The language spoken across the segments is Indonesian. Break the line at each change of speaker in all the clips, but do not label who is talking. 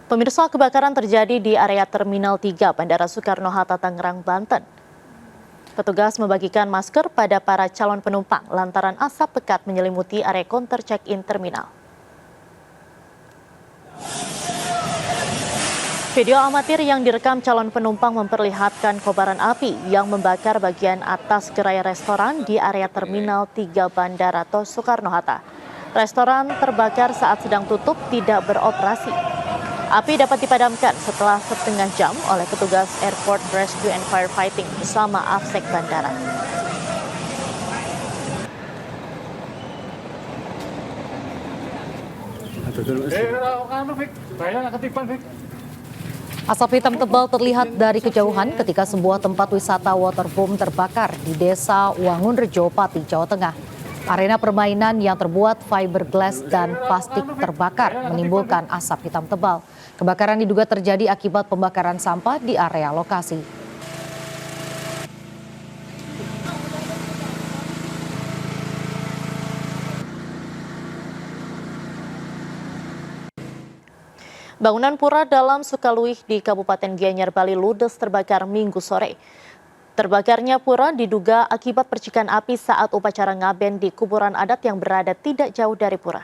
Pemirsa, kebakaran terjadi di area Terminal 3 Bandara Soekarno-Hatta, Tangerang, Banten. Petugas membagikan masker pada para calon penumpang lantaran asap pekat menyelimuti area counter check-in terminal. Video amatir yang direkam calon penumpang memperlihatkan kobaran api yang membakar bagian atas gerai restoran di area Terminal 3 Bandara Soekarno-Hatta. Restoran terbakar saat sedang tutup, tidak beroperasi. Api dapat dipadamkan setelah setengah jam oleh petugas Airport Rescue and Firefighting bersama Afsek Bandara. Asap hitam tebal terlihat dari kejauhan ketika sebuah tempat wisata waterboom terbakar di Desa Wangunrejo, Pati, Jawa Tengah. Arena permainan yang terbuat fiberglass dan plastik terbakar menimbulkan asap hitam tebal. Kebakaran diduga terjadi akibat pembakaran sampah di area lokasi. Bangunan pura dalam Sukaluih di Kabupaten Gianyar, Bali ludes terbakar Minggu sore. Terbakarnya pura diduga akibat percikan api saat upacara ngaben di kuburan adat yang berada tidak jauh dari pura.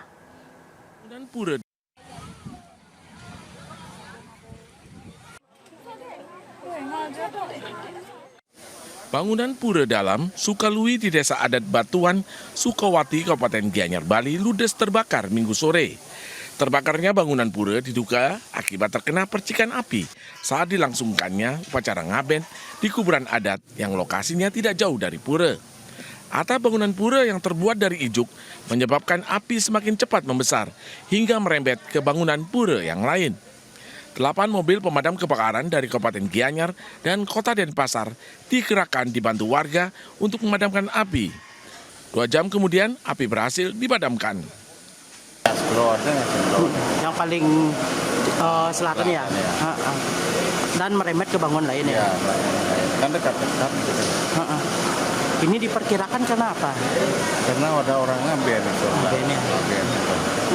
Bangunan pura dalam Sukaluih di Desa Adat Batuan, Sukawati, Kabupaten Gianyar, Bali ludes terbakar Minggu sore. Terbakarnya bangunan pura diduga akibat terkena percikan api saat dilangsungkannya upacara ngaben di kuburan adat yang lokasinya tidak jauh dari pura. Atap bangunan pura yang terbuat dari ijuk menyebabkan api semakin cepat membesar hingga merembet ke bangunan pura yang lain. 8 mobil pemadam kebakaran dari Kabupaten Gianyar dan Kota Denpasar dikerahkan dibantu warga untuk memadamkan api. 2 jam kemudian api berhasil dipadamkan.
Yang paling selatan ya, dan merembet ke bangunan lain ya.
Kan dekat.
Ini diperkirakan karena apa?
Karena ada orang ngaben itu.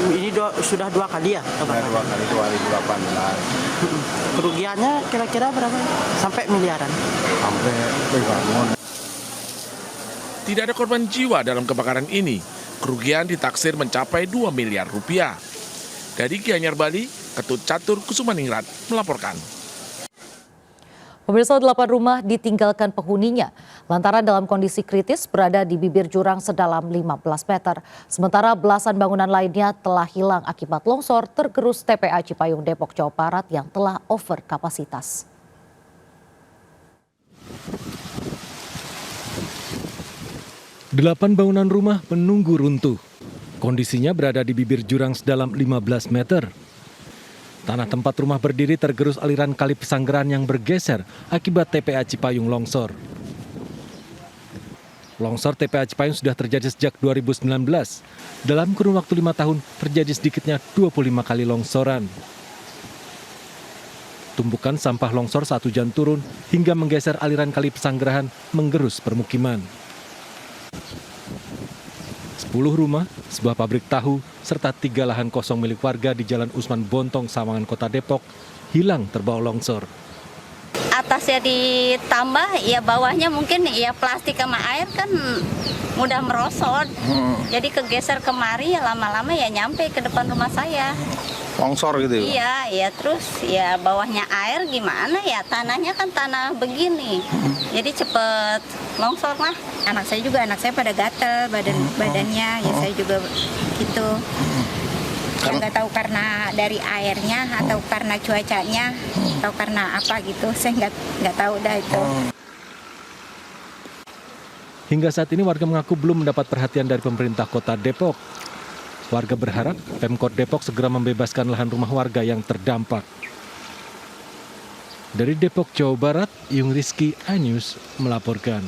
Ini sudah 2 kali ya?
Sudah 2 kali 2018.
Kerugiannya kira-kira berapa? Sampai miliaran?
Sampai bangun.
Tidak ada korban jiwa dalam kebakaran ini. Kerugian ditaksir mencapai 2 miliar rupiah. Dari Gianyar, Bali, Ketut Catur Kusumaningrat melaporkan.
Pemirsa, 8 rumah ditinggalkan penghuninya lantaran dalam kondisi kritis berada di bibir jurang sedalam 15 meter. Sementara belasan bangunan lainnya telah hilang akibat longsor tergerus TPA Cipayung, Depok, Jawa Barat yang telah over kapasitas.
Delapan bangunan rumah menunggu runtuh. Kondisinya berada di bibir jurang sedalam 15 meter. Tanah tempat rumah berdiri tergerus aliran kali Pesanggerahan yang bergeser akibat TPA Cipayung longsor. Longsor TPA Cipayung sudah terjadi sejak 2019. Dalam kurun waktu 5 tahun terjadi sedikitnya 25 kali longsoran. Tumpukan sampah longsor 1 jam turun hingga menggeser aliran kali Pesanggerahan menggerus permukiman. 10 rumah, sebuah pabrik tahu, serta 3 lahan kosong milik warga di Jalan Usman Bontong, Sawangan, Kota Depok, hilang terbawa longsor.
Atasnya ditambah, ya bawahnya mungkin ya plastik sama air kan mudah merosot. Jadi kegeser kemari, ya lama-lama ya nyampe ke depan rumah saya.
Longsor gitu
Iya,
ya?
ya terus ya bawahnya air gimana ya, tanahnya kan tanah begini. Jadi cepet longsor lah. Anak saya pada gatel badannya, ya saya juga gitu. Ya nggak tahu karena dari airnya atau karena cuacanya atau karena apa gitu, saya nggak tahu dah itu.
Hingga saat ini warga mengaku belum mendapat perhatian dari pemerintah Kota Depok. Warga berharap Pemkot Depok segera membebaskan lahan rumah warga yang terdampak. Dari Depok, Jawa Barat, Yung Rizky, iNews melaporkan.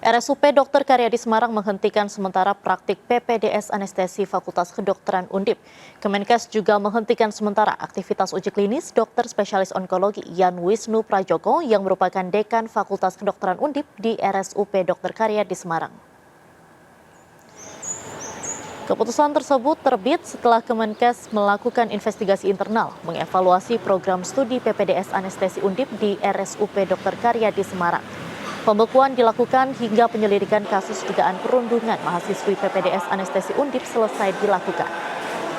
RSUP Dr. Karyadi Semarang menghentikan sementara praktik PPDS anestesi Fakultas Kedokteran Undip. Kemenkes juga menghentikan sementara aktivitas uji klinis dokter spesialis onkologi Yan Wisnu Prajoko yang merupakan dekan Fakultas Kedokteran Undip di RSUP Dr. Karyadi Semarang. Keputusan tersebut terbit setelah Kemenkes melakukan investigasi internal mengevaluasi program studi PPDS Anestesi Undip di RSUP Dr. Karyadi Semarang. Pembekuan dilakukan hingga penyelidikan kasus dugaan perundungan mahasiswi PPDS Anestesi Undip selesai dilakukan.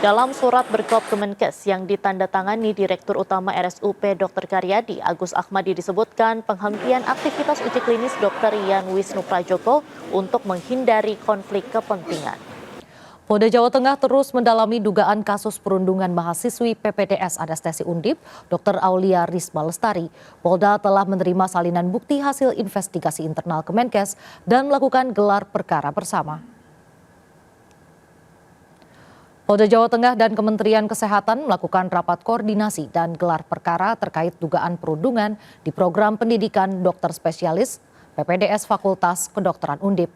Dalam surat berkop Kemenkes yang ditandatangani Direktur Utama RSUP Dr. Karyadi, Agus Ahmadi, disebutkan penghentian aktivitas uji klinis Dr. Yan Wisnu Prajoko untuk menghindari konflik kepentingan. Polda Jawa Tengah terus mendalami dugaan kasus perundungan mahasiswi PPDS Anestesi Undip, Dr. Aulia Risma Lestari. Polda telah menerima salinan bukti hasil investigasi internal Kemenkes dan melakukan gelar perkara bersama. Polda Jawa Tengah dan Kementerian Kesehatan melakukan rapat koordinasi dan gelar perkara terkait dugaan perundungan di program pendidikan dokter spesialis PPDS Fakultas Kedokteran Undip.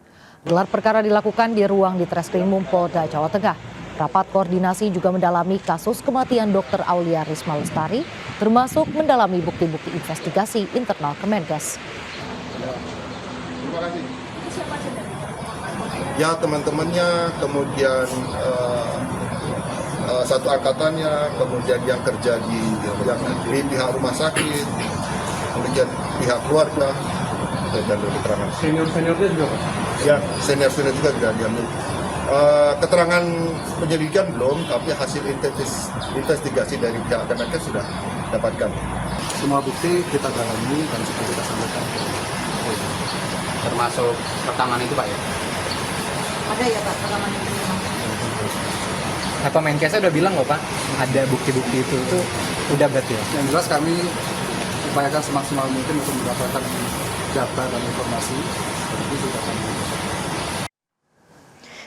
Gelar perkara dilakukan di ruang Ditreskrimum Polda Jawa Tengah. Rapat koordinasi juga mendalami kasus kematian Dr. Aulia Risma Lestari, termasuk mendalami bukti-bukti investigasi internal Kemenkes.
Terima kasih. Ya, teman-temannya, kemudian satu angkatannya, kemudian yang kerja di pihak rumah sakit, kemudian pihak keluarga, dan keterangan. Senior-seniornya juga, Pak? Ya, senior-senior juga sudah diambil. Keterangan penyelidikan belum, tapi hasil investigasi dari pihak Kemenkes sudah dapatkan.
Semua bukti kita dalami dan sudah kita sampaikan.
Termasuk rekaman itu, Pak, ya?
Ada ya Pak, rekaman itu?
Atau Menkesnya udah bilang nggak, Pak, ada bukti-bukti itu udah berarti ya?
Yang jelas kami upayakan semaksimal mungkin untuk mendapatkan data dan informasi. Itu sudah kami.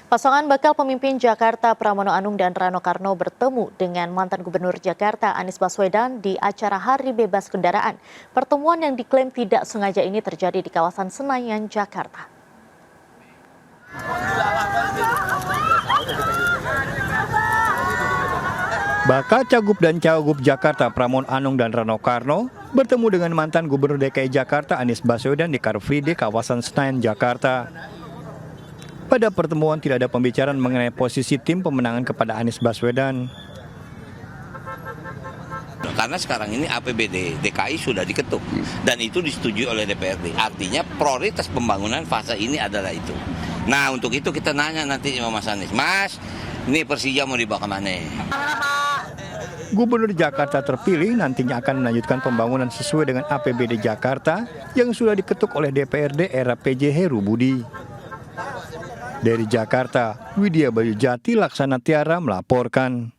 Pasangan bakal pemimpin Jakarta Pramono Anung dan Rano Karno bertemu dengan mantan Gubernur Jakarta Anies Baswedan di acara Hari Bebas Kendaraan. Pertemuan yang diklaim tidak sengaja ini terjadi di kawasan Senayan, Jakarta.
Bakal Cagup dan Cagup Jakarta Pramono Anung dan Rano Karno bertemu dengan mantan Gubernur DKI Jakarta Anies Baswedan di Car Free Day kawasan Senayan, Jakarta. Pada pertemuan tidak ada pembicaraan mengenai posisi tim pemenangan kepada Anies Baswedan.
Karena sekarang ini APBD DKI sudah diketuk dan itu disetujui oleh DPRD. Artinya prioritas pembangunan fase ini adalah itu. Nah, untuk itu kita nanya nanti sama Mas Anies, Mas, ini Persija mau dibawa kemana?
Gubernur Jakarta terpilih nantinya akan melanjutkan pembangunan sesuai dengan APBD Jakarta yang sudah diketuk oleh DPRD era PJ Heru Budi. Dari Jakarta, Widya Bayu Jati Laksana Tiara melaporkan.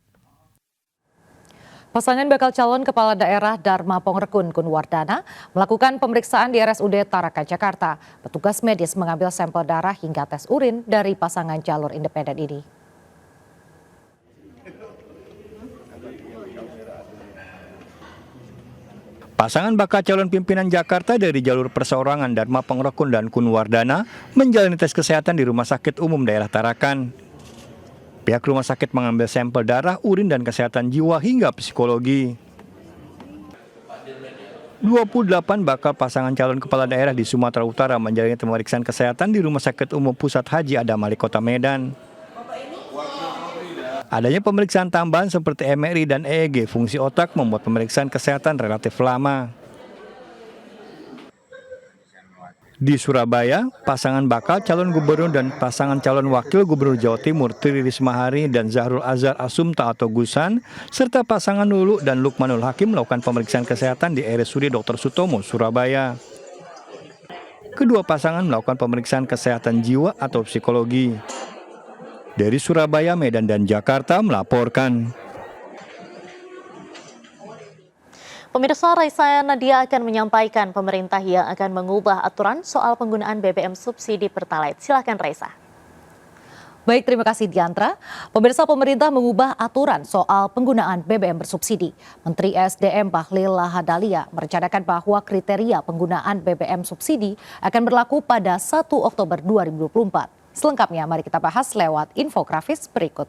Pasangan bakal calon kepala daerah Dharma Pongrekun Kunwardana melakukan pemeriksaan di RSUD Tarakan, Jakarta. Petugas medis mengambil sampel darah hingga tes urin dari pasangan jalur independen ini.
Pasangan bakal calon pimpinan Jakarta dari jalur perseorangan Dharma Pongrekun dan Kunwardana menjalani tes kesehatan di Rumah Sakit Umum Daerah Tarakan. Pihak rumah sakit mengambil sampel darah, urin, dan kesehatan jiwa hingga psikologi. 28 bakal pasangan calon kepala daerah di Sumatera Utara menjalani pemeriksaan kesehatan di Rumah Sakit Umum Pusat Haji Adam Ali Kota Medan. Adanya pemeriksaan tambahan seperti MRI dan EEG fungsi otak membuat pemeriksaan kesehatan relatif lama. Di Surabaya, pasangan bakal calon gubernur dan pasangan calon wakil gubernur Jawa Timur Tri Risma Hari dan Zahrul Azhar Asumta atau Gusan, serta pasangan Lulu dan Lukmanul Hakim melakukan pemeriksaan kesehatan di RSUD Dr. Sutomo, Surabaya. Kedua pasangan melakukan pemeriksaan kesehatan jiwa atau psikologi. Dari Surabaya, Medan, dan Jakarta melaporkan.
Pemirsa, Raisa Nadia akan menyampaikan pemerintah yang akan mengubah aturan soal penggunaan BBM subsidi Pertalite. Silakan Raisa. Baik, terima kasih Diantra. Pemirsa, pemerintah mengubah aturan soal penggunaan BBM bersubsidi. Menteri SDM Bahlil Lahadalia merencanakan bahwa kriteria penggunaan BBM subsidi akan berlaku pada 1 Oktober 2024. Selengkapnya mari kita bahas lewat infografis berikut.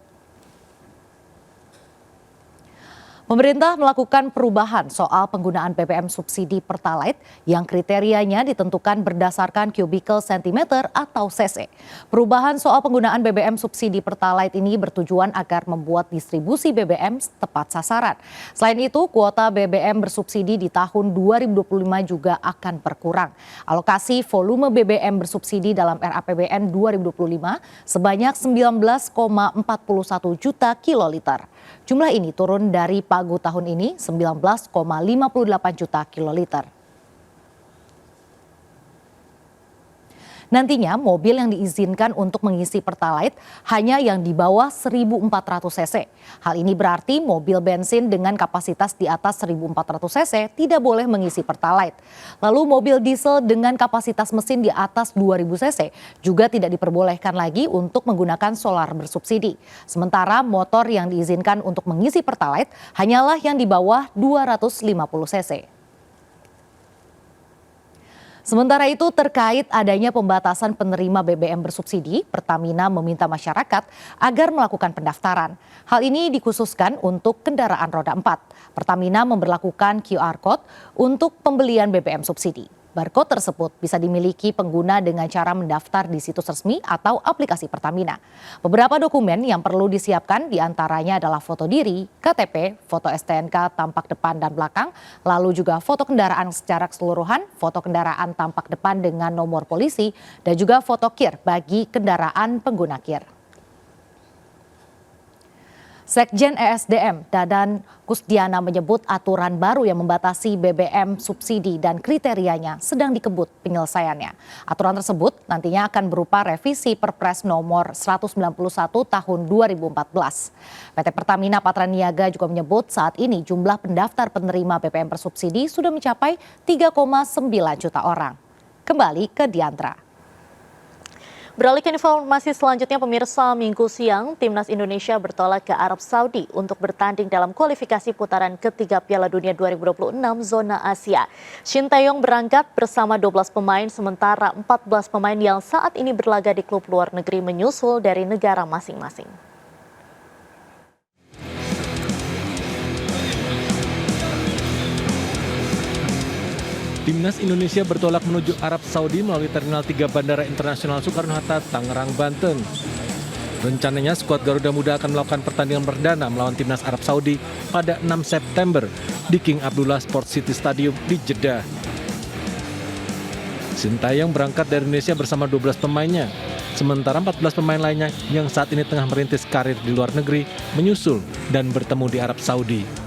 Pemerintah melakukan perubahan soal penggunaan BBM subsidi Pertalite yang kriterianya ditentukan berdasarkan kubikel sentimeter atau cc. Perubahan soal penggunaan BBM subsidi Pertalite ini bertujuan agar membuat distribusi BBM tepat sasaran. Selain itu, kuota BBM bersubsidi di tahun 2025 juga akan berkurang. Alokasi volume BBM bersubsidi dalam RAPBN 2025 sebanyak 19,41 juta kiloliter. Jumlah ini turun dari pagu tahun ini 19,58 juta kiloliter. Nantinya mobil yang diizinkan untuk mengisi Pertalite hanya yang di bawah 1.400 cc. Hal ini berarti mobil bensin dengan kapasitas di atas 1.400 cc tidak boleh mengisi Pertalite. Lalu mobil diesel dengan kapasitas mesin di atas 2.000 cc juga tidak diperbolehkan lagi untuk menggunakan solar bersubsidi. Sementara motor yang diizinkan untuk mengisi Pertalite hanyalah yang di bawah 250 cc. Sementara itu, terkait adanya pembatasan penerima BBM bersubsidi, Pertamina meminta masyarakat agar melakukan pendaftaran. Hal ini dikhususkan untuk kendaraan roda 4. Pertamina memberlakukan QR Code untuk pembelian BBM subsidi. Barcode tersebut bisa dimiliki pengguna dengan cara mendaftar di situs resmi atau aplikasi Pertamina. Beberapa dokumen yang perlu disiapkan diantaranya adalah foto diri, KTP, foto STNK tampak depan dan belakang, lalu juga foto kendaraan secara keseluruhan, foto kendaraan tampak depan dengan nomor polisi, dan juga foto KIR bagi kendaraan pengguna KIR. Sekjen ESDM Dadan Kusdiana menyebut aturan baru yang membatasi BBM subsidi dan kriterianya sedang dikebut penyelesaiannya. Aturan tersebut nantinya akan berupa revisi Perpres nomor 191 tahun 2014. PT Pertamina Patraniaga juga menyebut saat ini jumlah pendaftar penerima BBM bersubsidi sudah mencapai 3,9 juta orang. Kembali ke Diandra.
Beralih ke informasi selanjutnya, pemirsa, Minggu siang Timnas Indonesia bertolak ke Arab Saudi untuk bertanding dalam kualifikasi putaran ketiga Piala Dunia 2026 zona Asia. Shin Tae-yong berangkat bersama 12 pemain, sementara 14 pemain yang saat ini berlaga di klub luar negeri menyusul dari negara masing-masing.
Timnas Indonesia bertolak menuju Arab Saudi melalui Terminal 3 Bandara Internasional Soekarno-Hatta, Tangerang, Banten. Rencananya skuad Garuda Muda akan melakukan pertandingan perdana melawan Timnas Arab Saudi pada 6 September di King Abdullah Sport City Stadium di Jeddah. Shin Tae-yong berangkat dari Indonesia bersama 12 pemainnya. Sementara 14 pemain lainnya yang saat ini tengah merintis karir di luar negeri menyusul dan bertemu di Arab Saudi.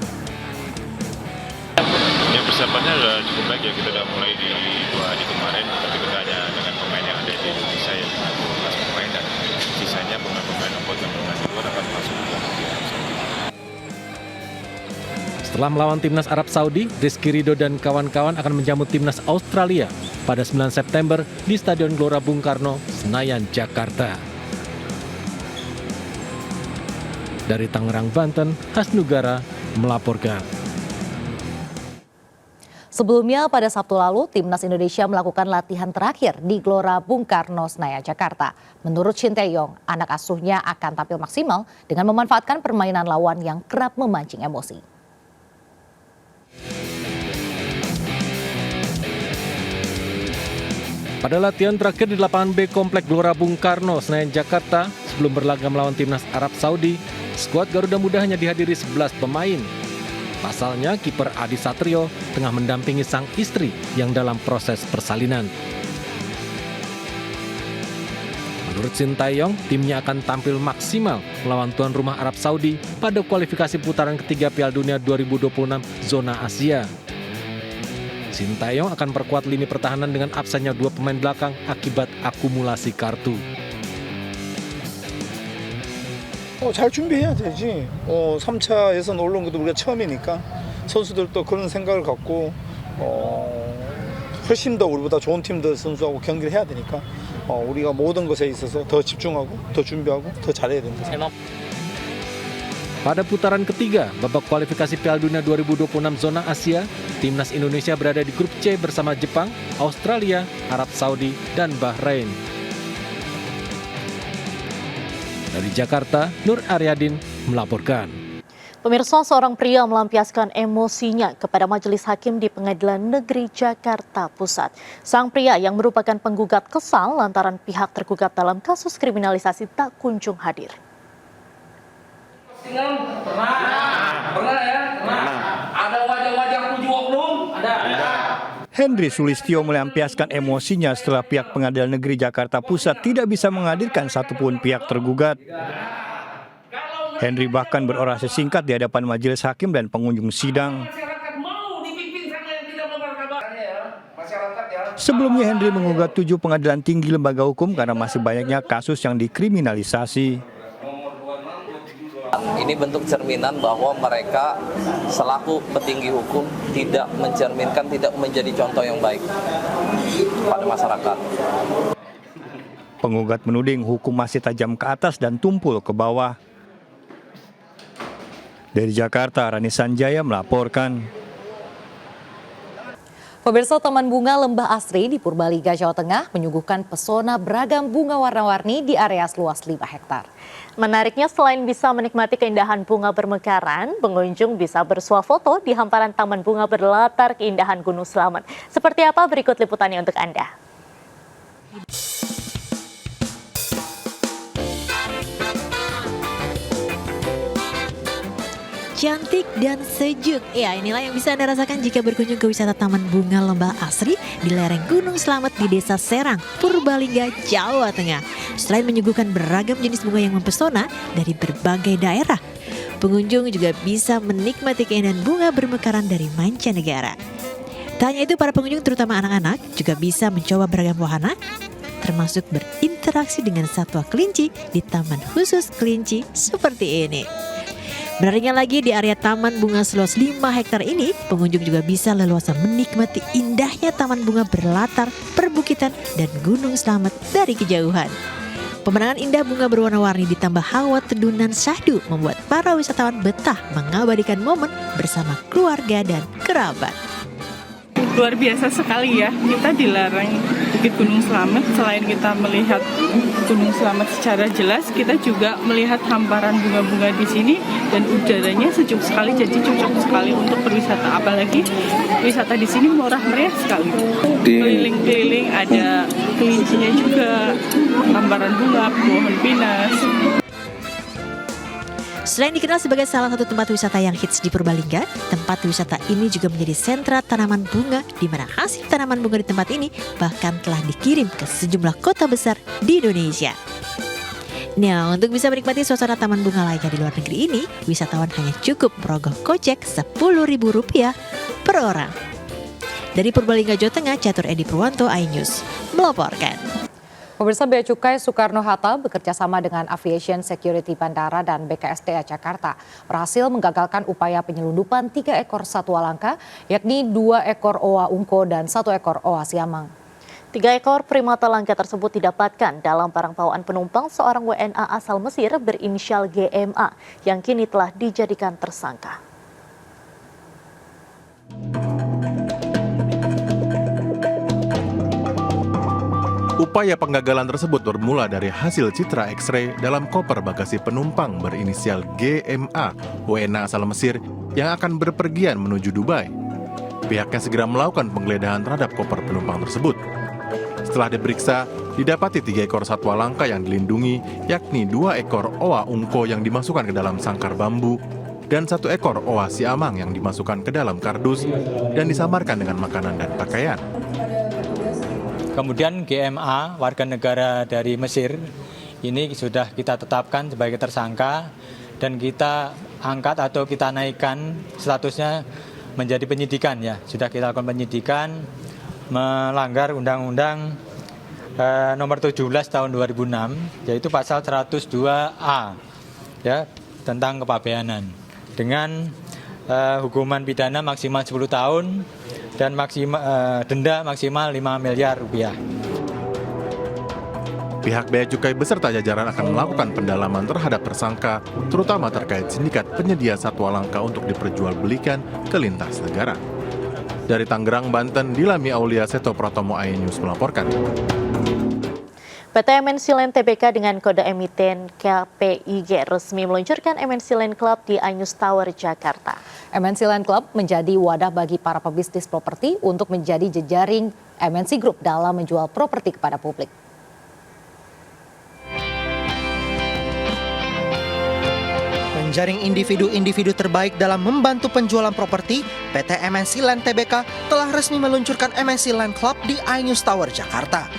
Persiapannya sudah cukup baik ya, kita sudah mulai di 2 hari kemarin, tapi kita hanya dengan pemain yang ada di Indonesia ya, 14 pemain dan sisanya pemain-pemain lokal yang bermain di luar akan masuk.
Setelah melawan Timnas Arab Saudi, Rizky Ridho dan kawan-kawan akan menjamu Timnas Australia pada 9 September di Stadion Gelora Bung Karno, Senayan, Jakarta. Dari Tangerang, Banten, Hasnugara melaporkan.
Sebelumnya pada Sabtu lalu, Timnas Indonesia melakukan latihan terakhir di Gelora Bung Karno, Senayan, Jakarta. Menurut Shin Tae-yong, anak asuhnya akan tampil maksimal dengan memanfaatkan permainan lawan yang kerap memancing emosi.
Pada latihan terakhir di lapangan B Komplek Gelora Bung Karno, Senayan, Jakarta, sebelum berlaga melawan Timnas Arab Saudi, skuad Garuda Muda hanya dihadiri 11 pemain. Pasalnya, kiper Adi Satrio tengah mendampingi sang istri yang dalam proses persalinan. Menurut Shin Tae-yong, timnya akan tampil maksimal melawan tuan rumah Arab Saudi pada kualifikasi putaran ketiga Piala Dunia 2026 zona Asia. Shin Tae-yong akan perkuat lini pertahanan dengan absennya 2 pemain belakang akibat akumulasi kartu.
잘 준비해야 되지. 3차 예선 올라온 것도 우리가 처음이니까 선수들도 그런 생각을 갖고 훨씬 더 우리보다 좋은 팀들 선수하고 경기를 해야 되니까 우리가 모든 것에 있어서 더 집중하고 더 준비하고 더 잘해야 된다.
Pada putaran ketiga, babak kualifikasi Piala Dunia 2026 zona Asia, Timnas Indonesia berada di grup C bersama Jepang, Australia, Arab Saudi, dan Bahrain. Dari Jakarta, Nur Aryadin melaporkan.
Pemirsa, seorang pria melampiaskan emosinya kepada majelis hakim di Pengadilan Negeri Jakarta Pusat. Sang pria yang merupakan penggugat kesal lantaran pihak tergugat dalam kasus kriminalisasi tak kunjung hadir.
Ada wajah-wajah tujuh oknum? Ada.
Henry Sulistyo melampiaskan emosinya setelah pihak Pengadilan Negeri Jakarta Pusat tidak bisa menghadirkan satupun pihak tergugat. Henry bahkan berorasi singkat di hadapan majelis hakim dan pengunjung sidang. Sebelumnya Henry menggugat 7 pengadilan tinggi lembaga hukum karena masih banyaknya kasus yang dikriminalisasi.
Ini bentuk cerminan bahwa mereka selaku petinggi hukum tidak mencerminkan, tidak menjadi contoh yang baik pada masyarakat.
Penggugat menuding hukum masih tajam ke atas dan tumpul ke bawah. Dari Jakarta, Rani Sanjaya melaporkan.
Pemirsa, Taman Bunga Lembah Asri di Purbalingga, Jawa Tengah menyuguhkan pesona beragam bunga warna-warni di area seluas 5 hektar.
Menariknya, selain bisa menikmati keindahan bunga bermekaran, pengunjung bisa bersuah foto di hamparan taman bunga berlatar keindahan Gunung Slamet. Seperti apa berikut liputannya untuk Anda.
Cantik dan sejuk. Ya, inilah yang bisa Anda rasakan jika berkunjung ke wisata Taman Bunga Lembah Asri di lereng Gunung Slamet di Desa Serang, Purbalingga, Jawa Tengah. Selain menyuguhkan beragam jenis bunga yang mempesona dari berbagai daerah, pengunjung juga bisa menikmati keindahan bunga bermekaran dari mancanegara. Tak hanya itu, para pengunjung terutama anak-anak juga bisa mencoba beragam wahana, termasuk berinteraksi dengan satwa kelinci di taman khusus kelinci seperti ini. Berikutnya lagi di area Taman Bunga seluas 5 hektar ini, pengunjung juga bisa leluasa menikmati indahnya taman bunga berlatar perbukitan dan Gunung Slamet dari kejauhan. Pemandangan indah bunga berwarna-warni ditambah hawa tedunan syahdu membuat para wisatawan betah mengabadikan momen bersama keluarga dan kerabat.
Luar biasa sekali ya, kita di lereng Bukit Gunung Slamet. Selain kita melihat Gunung Slamet secara jelas, kita juga melihat hamparan bunga-bunga di sini dan udaranya sejuk sekali, jadi cocok sekali untuk berwisata. Apalagi wisata di sini murah meriah sekali. Keliling-keliling ada kelincinya juga, hamparan bunga, pohon pinus.
Selain dikenal sebagai salah satu tempat wisata yang hits di Purbalingga, tempat wisata ini juga menjadi sentra tanaman bunga di mana hasil tanaman bunga di tempat ini bahkan telah dikirim ke sejumlah kota besar di Indonesia. Nah, untuk bisa menikmati suasana taman bunga lainnya di luar negeri ini, wisatawan hanya cukup merogoh kocek Rp10.000 per orang. Dari Purbalingga, Jawa Tengah, Catur Edi Purwanto, iNews melaporkan.
Pemirsa, Bea Cukai Soekarno-Hatta bekerja sama dengan Aviation Security Bandara dan BKSDA Jakarta berhasil menggagalkan upaya penyelundupan 3 ekor satwa langka, yakni 2 ekor owa ungko dan 1 ekor owa siamang.
3 ekor primata langka tersebut didapatkan dalam barang bawaan penumpang seorang WNA asal Mesir berinisial GMA yang kini telah dijadikan tersangka.
Upaya penggagalan tersebut bermula dari hasil citra X-ray dalam koper bagasi penumpang berinisial GMA, WNA asal Mesir yang akan berpergian menuju Dubai. Pihaknya segera melakukan penggeledahan terhadap koper penumpang tersebut. Setelah diperiksa, didapati 3 ekor satwa langka yang dilindungi, yakni 2 ekor owa ungko yang dimasukkan ke dalam sangkar bambu, dan 1 ekor owa siamang yang dimasukkan ke dalam kardus dan disamarkan dengan makanan dan pakaian.
Kemudian GMA, warga negara dari Mesir, ini sudah kita tetapkan sebagai tersangka dan kita angkat atau kita naikkan statusnya menjadi penyidikan ya. Sudah kita lakukan penyidikan melanggar Undang-Undang nomor 17 tahun 2006, yaitu pasal 102A ya, tentang kepabeanan dengan hukuman pidana maksimal 10 tahun dan denda maksimal 5 miliar rupiah.
Pihak Bea Cukai beserta jajaran akan melakukan pendalaman terhadap tersangka, terutama terkait sindikat penyedia satwa langka untuk diperjualbelikan ke lintas negara. Dari Tangerang, Banten, Dilami Aulia Seto Pratomo, iNews melaporkan.
PT MNC Land Tbk dengan kode emiten KPIG resmi meluncurkan MNC Land Club di Ainus Tower, Jakarta.
MNC Land Club menjadi wadah bagi para pebisnis properti untuk menjadi jejaring MNC Group dalam menjual properti kepada publik.
Menjaring individu-individu terbaik dalam membantu penjualan properti, PT MNC Land Tbk telah resmi meluncurkan MNC Land Club di Ainus Tower, Jakarta.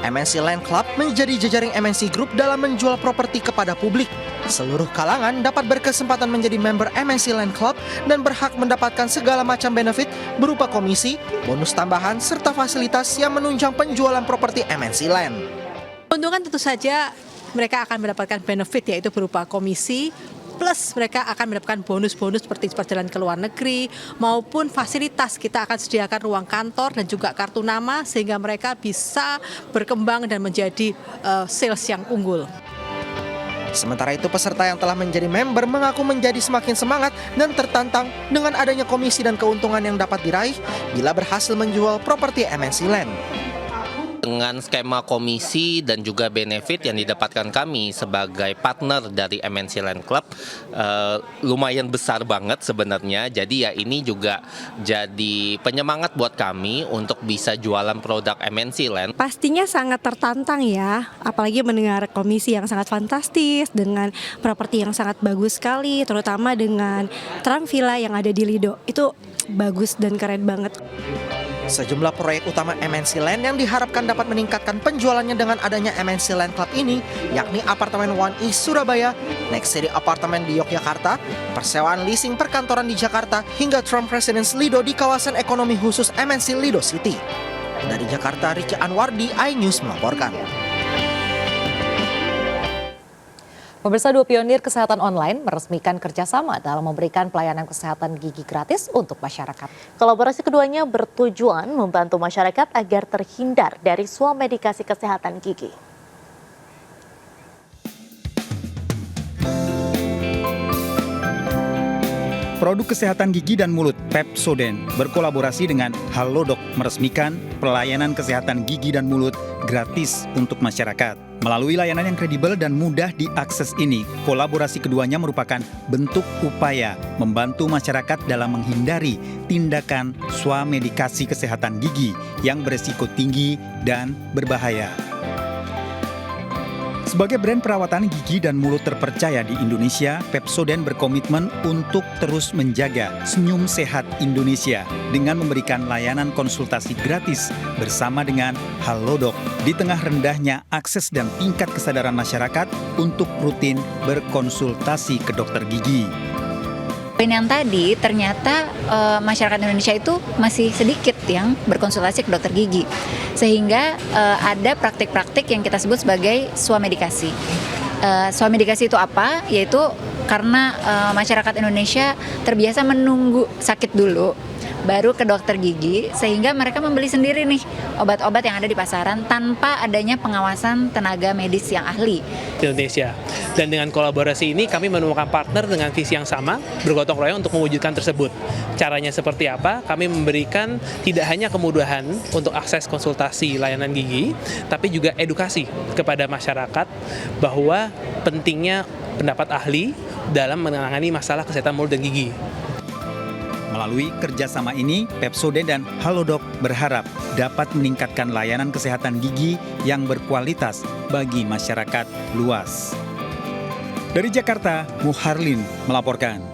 MNC Land Club menjadi jejaring MNC Group dalam menjual properti kepada publik. Seluruh kalangan dapat berkesempatan menjadi member MNC Land Club dan berhak mendapatkan segala macam benefit berupa komisi, bonus tambahan, serta fasilitas yang menunjang penjualan properti MNC Land.
Keuntungan tentu saja mereka akan mendapatkan benefit, yaitu berupa komisi, plus mereka akan mendapatkan bonus-bonus seperti perjalanan ke luar negeri maupun fasilitas. Kita akan sediakan ruang kantor dan juga kartu nama sehingga mereka bisa berkembang dan menjadi sales yang unggul.
Sementara itu peserta yang telah menjadi member mengaku menjadi semakin semangat dan tertantang dengan adanya komisi dan keuntungan yang dapat diraih bila berhasil menjual properti MNC Land.
Dengan skema komisi dan juga benefit yang didapatkan kami sebagai partner dari MNC Land Club lumayan besar banget sebenarnya. Jadi ya ini juga jadi penyemangat buat kami untuk bisa jualan produk MNC Land.
Pastinya sangat tertantang ya, apalagi mendengar komisi yang sangat fantastis dengan properti yang sangat bagus sekali, terutama dengan Trans Villa yang ada di Lido. Itu bagus dan keren banget.
Sejumlah proyek utama MNC Land yang diharapkan dapat meningkatkan penjualannya dengan adanya MNC Land Club ini, yakni apartemen One East Surabaya, Next City Apartemen di Yogyakarta, persewaan leasing perkantoran di Jakarta, hingga Trump Residence Lido di kawasan ekonomi khusus MNC Lido City. Dari Jakarta, Ricky Anwardi, iNews melaporkan.
Pemirsa, 2 pionir kesehatan online meresmikan kerjasama dalam memberikan pelayanan kesehatan gigi gratis untuk masyarakat.
Kolaborasi keduanya bertujuan membantu masyarakat agar terhindar dari swamedikasi kesehatan gigi.
Produk kesehatan gigi dan mulut Pepsodent berkolaborasi dengan Halodoc meresmikan pelayanan kesehatan gigi dan mulut gratis untuk masyarakat. Melalui layanan yang kredibel dan mudah diakses ini, kolaborasi keduanya merupakan bentuk upaya membantu masyarakat dalam menghindari tindakan swamedikasi kesehatan gigi yang beresiko tinggi dan berbahaya. Sebagai brand perawatan gigi dan mulut terpercaya di Indonesia, Pepsodent berkomitmen untuk terus menjaga senyum sehat Indonesia dengan memberikan layanan konsultasi gratis bersama dengan Halodoc di tengah rendahnya akses dan tingkat kesadaran masyarakat untuk rutin berkonsultasi ke dokter gigi.
Poin yang tadi, ternyata masyarakat Indonesia itu masih sedikit yang berkonsultasi ke dokter gigi. Sehingga ada praktik-praktik yang kita sebut sebagai swamedikasi. Swamedikasi itu apa? Yaitu karena masyarakat Indonesia terbiasa menunggu sakit dulu, baru ke dokter gigi, sehingga mereka membeli sendiri nih obat-obat yang ada di pasaran tanpa adanya pengawasan tenaga medis yang ahli.
Indonesia. Dan dengan kolaborasi ini kami menemukan partner dengan visi yang sama, bergotong royong untuk mewujudkan tersebut. Caranya seperti apa? Kami memberikan tidak hanya kemudahan untuk akses konsultasi layanan gigi, tapi juga edukasi kepada masyarakat bahwa pentingnya pendapat ahli dalam menangani masalah kesehatan mulut dan gigi.
Melalui kerjasama ini, Pepsodent dan Halodoc berharap dapat meningkatkan layanan kesehatan gigi yang berkualitas bagi masyarakat luas. Dari Jakarta, Muharlin melaporkan.